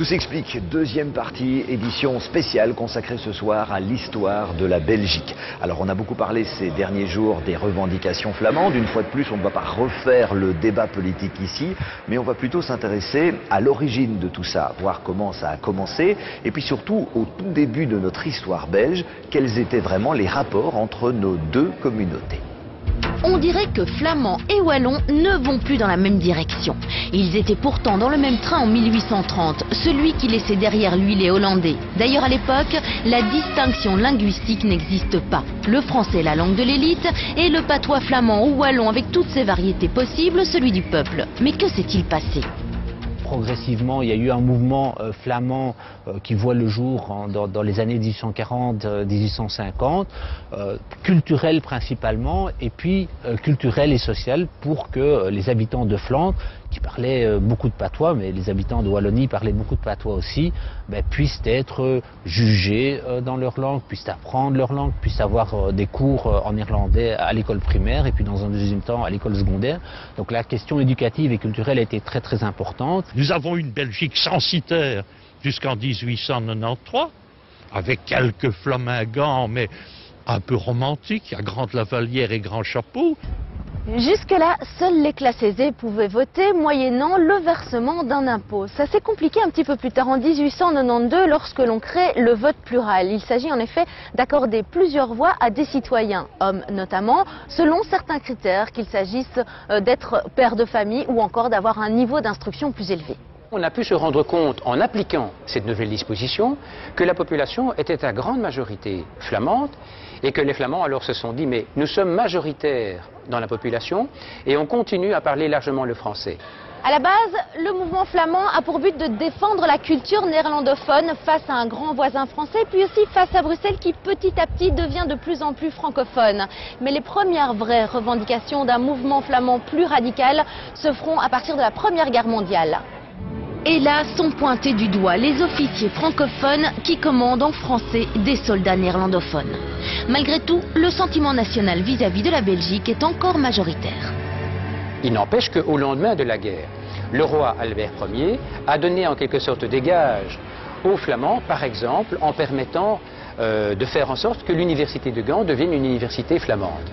Tout s'explique, deuxième partie, édition spéciale consacrée ce soir à l'histoire de la Belgique. Alors on a beaucoup parlé ces derniers jours des revendications flamandes. Une fois de plus, on ne va pas refaire le débat politique ici, mais on va plutôt s'intéresser à l'origine de tout ça, voir comment ça a commencé, et puis surtout au tout début de notre histoire belge, quels étaient vraiment les rapports entre nos deux communautés. On dirait que Flamands et Wallons ne vont plus dans la même direction. Ils étaient pourtant dans le même train en 1830, celui qui laissait derrière lui les Hollandais. D'ailleurs à l'époque, la distinction linguistique n'existe pas. Le français est la langue de l'élite et le patois flamand ou wallon avec toutes ses variétés possibles, celui du peuple. Mais que s'est-il passé ? Progressivement, il y a eu un mouvement flamand qui voit le jour dans les années 1840-1850, culturel principalement, et puis culturel et social pour que les habitants de Flandre, qui parlaient beaucoup de patois, mais les habitants de Wallonie parlaient beaucoup de patois aussi, puissent être jugés dans leur langue, puissent apprendre leur langue, puissent avoir des cours en irlandais à l'école primaire et puis dans un deuxième temps à l'école secondaire. Donc la question éducative et culturelle a été très très importante. Nous avons une Belgique censitaire jusqu'en 1893, avec quelques flamingants, mais un peu romantiques, à Grande Lavallière et Grand Chapeau. Jusque-là, seuls les classes aisées pouvaient voter, moyennant le versement d'un impôt. Ça s'est compliqué un petit peu plus tard, en 1892, lorsque l'on crée le vote plural. Il s'agit en effet d'accorder plusieurs voix à des citoyens, hommes notamment, selon certains critères, qu'il s'agisse d'être père de famille ou encore d'avoir un niveau d'instruction plus élevé. On a pu se rendre compte, en appliquant cette nouvelle disposition, que la population était à grande majorité flamande et que les Flamands alors se sont dit « mais nous sommes majoritaires dans la population et on continue à parler largement le français ». À la base, le mouvement flamand a pour but de défendre la culture néerlandophone face à un grand voisin français, puis aussi face à Bruxelles qui petit à petit devient de plus en plus francophone. Mais les premières vraies revendications d'un mouvement flamand plus radical se feront à partir de la Première Guerre mondiale. Et là sont pointés du doigt les officiers francophones qui commandent en français des soldats néerlandophones. Malgré tout, le sentiment national vis-à-vis de la Belgique est encore majoritaire. Il n'empêche qu'au lendemain de la guerre, le roi Albert Ier a donné en quelque sorte des gages aux Flamands, par exemple, en permettant de faire en sorte que l'université de Gand devienne une université flamande.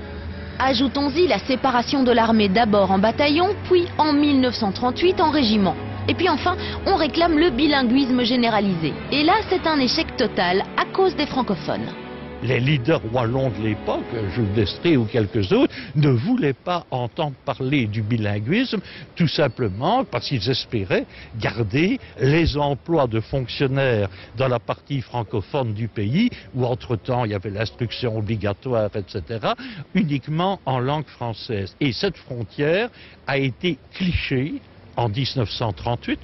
Ajoutons-y la séparation de l'armée d'abord en bataillon, puis en 1938 en régiment. Et puis enfin, on réclame le bilinguisme généralisé. Et là, c'est un échec total à cause des francophones. Les leaders wallons de l'époque, Jules d'Estrée ou quelques autres, ne voulaient pas entendre parler du bilinguisme, tout simplement parce qu'ils espéraient garder les emplois de fonctionnaires dans la partie francophone du pays, où entre-temps il y avait l'instruction obligatoire, etc., uniquement en langue française. Et cette frontière a été clichée en 1938.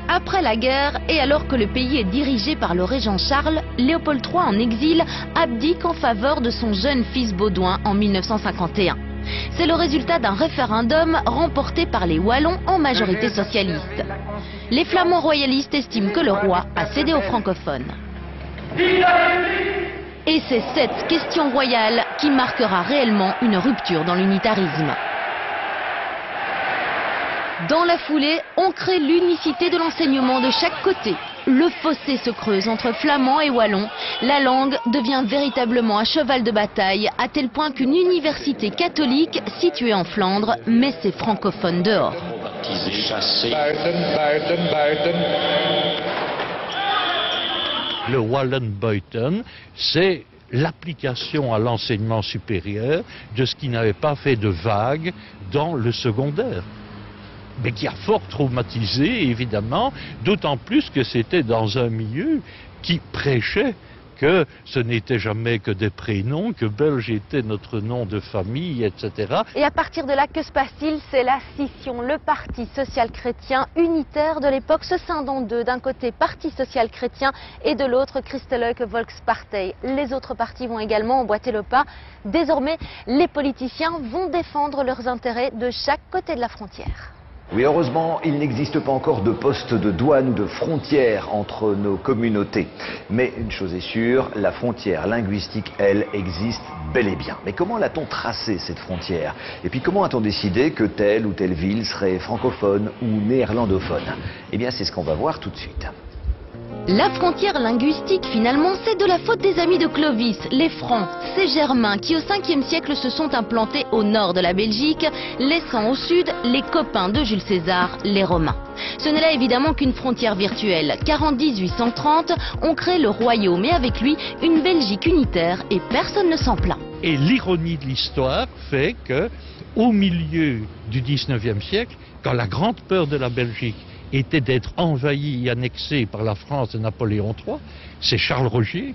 Après la guerre, et alors que le pays est dirigé par le régent Charles, Léopold III en exil abdique en faveur de son jeune fils Baudouin en 1951. C'est le résultat d'un référendum remporté par les Wallons en majorité socialiste. Les Flamands royalistes estiment que le roi a cédé aux francophones. Et c'est cette question royale qui marquera réellement une rupture dans l'unitarisme. Dans la foulée, on crée l'unicité de l'enseignement de chaque côté. Le fossé se creuse entre flamands et wallons. La langue devient véritablement un cheval de bataille, à tel point qu'une université catholique située en Flandre met ses francophones dehors. Le Wallenbuiten, c'est l'application à l'enseignement supérieur de ce qui n'avait pas fait de vague dans le secondaire, mais qui a fort traumatisé, évidemment, d'autant plus que c'était dans un milieu qui prêchait que ce n'était jamais que des prénoms, que Belge était notre nom de famille, etc. Et à partir de là, que se passe-t-il? C'est la scission. Le Parti social-chrétien unitaire de l'époque se scinde en deux. D'un côté, Parti social-chrétien et de l'autre, Christelijke Volkspartij. Les autres partis vont également emboîter le pas. Désormais, les politiciens vont défendre leurs intérêts de chaque côté de la frontière. Oui, heureusement, il n'existe pas encore de poste de douane ou de frontière entre nos communautés. Mais une chose est sûre, la frontière linguistique, elle, existe bel et bien. Mais comment l'a-t-on tracée, cette frontière? Et puis comment a-t-on décidé que telle ou telle ville serait francophone ou néerlandophone? Eh bien, c'est ce qu'on va voir tout de suite. La frontière linguistique, finalement, c'est de la faute des amis de Clovis, les Francs, ces Germains qui au 5e siècle se sont implantés au nord de la Belgique, laissant au sud les copains de Jules César, les Romains. Ce n'est là évidemment qu'une frontière virtuelle, car en 1830, on crée le royaume et avec lui une Belgique unitaire et personne ne s'en plaint. Et l'ironie de l'histoire fait que, au milieu du 19e siècle, quand la grande peur de la Belgique était d'être envahi et annexé par la France de Napoléon III, c'est Charles Rogier,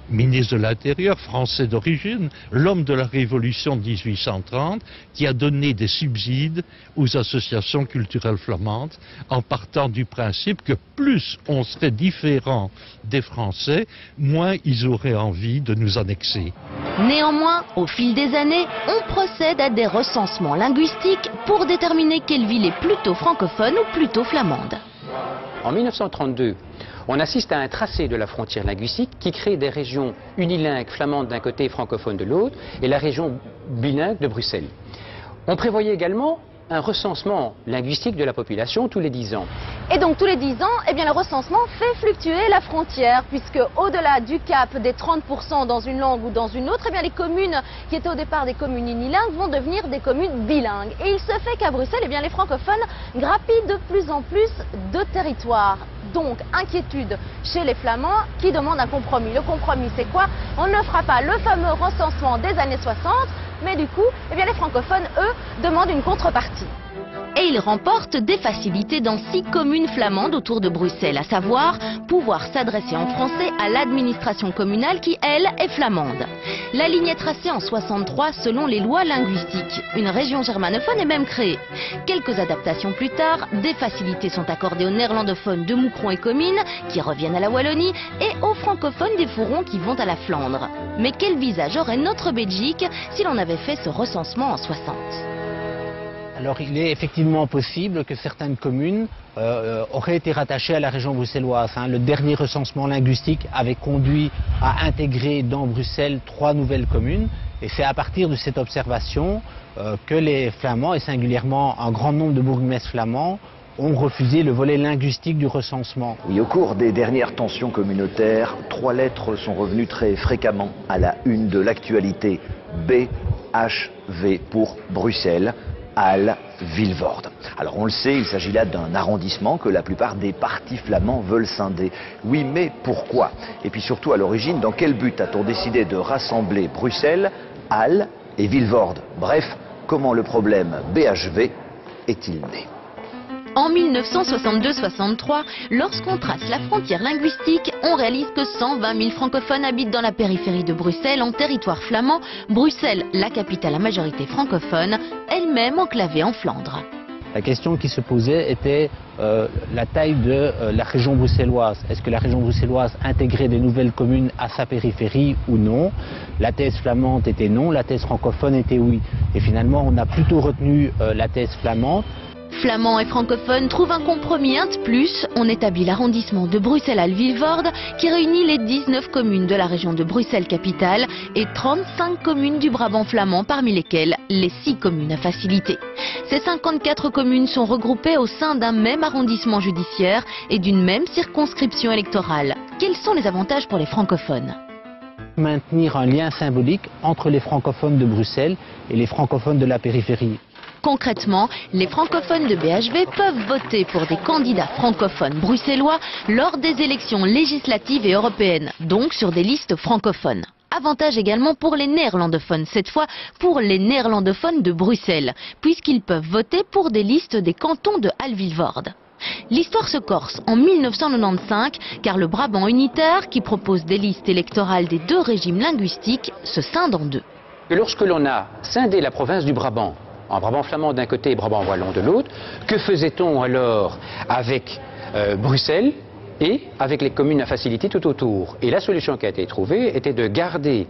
ministre de l'Intérieur, français d'origine, l'homme de la Révolution de 1830, qui a donné des subsides aux associations culturelles flamandes, en partant du principe que plus on serait différent des Français, moins ils auraient envie de nous annexer. Néanmoins, au fil des années, on procède à des recensements linguistiques pour déterminer quelle ville est plutôt francophone ou plutôt flamande. En 1932, on assiste à un tracé de la frontière linguistique qui crée des régions unilingues flamandes d'un côté et francophones de l'autre, et la région bilingue de Bruxelles. On prévoyait également un recensement linguistique de la population tous les 10 ans. Et donc tous les 10 ans, eh bien, le recensement fait fluctuer la frontière, puisque au-delà du cap des 30% dans une langue ou dans une autre, eh bien, les communes qui étaient au départ des communes unilingues vont devenir des communes bilingues. Et il se fait qu'à Bruxelles, eh bien, les francophones grappillent de plus en plus de territoires. Donc, inquiétude chez les Flamands qui demandent un compromis. Le compromis, c'est quoi? On ne fera pas le fameux recensement des années 60, mais du coup, eh bien, les francophones, eux, demandent une contrepartie. Et ils remportent des facilités dans 6 communes flamandes autour de Bruxelles, à savoir pouvoir s'adresser en français à l'administration communale qui, elle, est flamande. La ligne est tracée en 63 selon les lois linguistiques. Une région germanophone est même créée. Quelques adaptations plus tard, des facilités sont accordées aux néerlandophones de Moucron et Comines, qui reviennent à la Wallonie, et aux francophones des Fourrons qui vont à la Flandre. Mais quel visage aurait notre Belgique si l'on avait fait ce recensement en 60 ? Alors il est effectivement possible que certaines communes auraient été rattachées à la région bruxelloise. Le dernier recensement linguistique avait conduit à intégrer dans Bruxelles 3 nouvelles communes. Et c'est à partir de cette observation que les Flamands, et singulièrement un grand nombre de bourgmestres flamands, ont refusé le volet linguistique du recensement. Oui, au cours des dernières tensions communautaires, 3 lettres sont revenues très fréquemment à la une de l'actualité. BHV pour Bruxelles. Halle, Vilvoorde. Alors on le sait, il s'agit là d'un arrondissement que la plupart des partis flamands veulent scinder. Oui, mais pourquoi? Et puis surtout, à l'origine, dans quel but a-t-on décidé de rassembler Bruxelles, Halle et Vilvoorde? Bref, comment le problème BHV est-il né? En 1962-63, lorsqu'on trace la frontière linguistique, on réalise que 120 000 francophones habitent dans la périphérie de Bruxelles, en territoire flamand. Bruxelles, la capitale à majorité francophone, elle-même enclavée en Flandre. La question qui se posait était la taille de la région bruxelloise. Est-ce que la région bruxelloise intégrait des nouvelles communes à sa périphérie ou non? La thèse flamande était non, la thèse francophone était oui. Et finalement, on a plutôt retenu la thèse flamande. Flamands et francophones trouvent un compromis, un de plus. On établit l'arrondissement de Bruxelles-Vilvoorde qui réunit les 19 communes de la région de Bruxelles-Capitale et 35 communes du Brabant flamand, parmi lesquelles les 6 communes à facilité. Ces 54 communes sont regroupées au sein d'un même arrondissement judiciaire et d'une même circonscription électorale. Quels sont les avantages pour les francophones ? Maintenir un lien symbolique entre les francophones de Bruxelles et les francophones de la périphérie. Concrètement, les francophones de BHV peuvent voter pour des candidats francophones bruxellois lors des élections législatives et européennes, donc sur des listes francophones. Avantage également pour les néerlandophones, cette fois pour les néerlandophones de Bruxelles, puisqu'ils peuvent voter pour des listes des cantons de Halle-Vilvoorde. L'histoire se corse en 1995, car le Brabant unitaire, qui propose des listes électorales des 2 régimes linguistiques, se scinde en 2. Et lorsque l'on a scindé la province du Brabant, en Brabant flamand d'un côté et Brabant wallon de l'autre, que faisait-on alors avec Bruxelles et avec les communes à facilité tout autour? Et la solution qui a été trouvée était de garder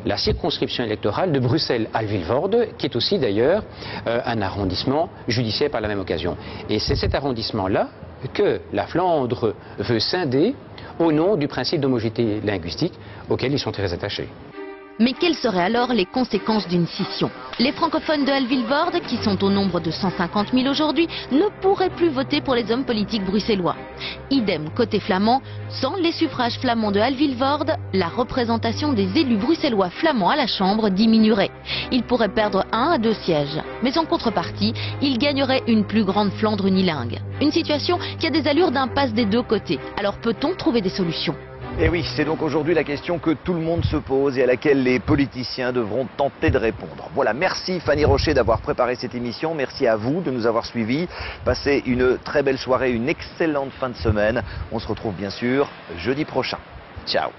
la circonscription électorale de Bruxelles-Halle-Vilvoorde, qui est aussi d'ailleurs un arrondissement judiciaire par la même occasion. Et c'est cet arrondissement-là que la Flandre veut scinder au nom du principe d'homogénéité linguistique auquel ils sont très attachés. Mais quelles seraient alors les conséquences d'une scission? Les francophones de Halle-Vilvoorde, qui sont au nombre de 150 000 aujourd'hui, ne pourraient plus voter pour les hommes politiques bruxellois. Idem côté flamand, sans les suffrages flamands de Halle-Vilvoorde, la représentation des élus bruxellois flamands à la Chambre diminuerait. Ils pourraient perdre 1 à 2 sièges. Mais en contrepartie, ils gagneraient une plus grande Flandre unilingue. Une situation qui a des allures d'impasse des deux côtés. Alors peut-on trouver des solutions? Et oui, c'est donc aujourd'hui la question que tout le monde se pose et à laquelle les politiciens devront tenter de répondre. Voilà, merci Fanny Rocher d'avoir préparé cette émission. Merci à vous de nous avoir suivis. Passez une très belle soirée, une excellente fin de semaine. On se retrouve bien sûr jeudi prochain. Ciao.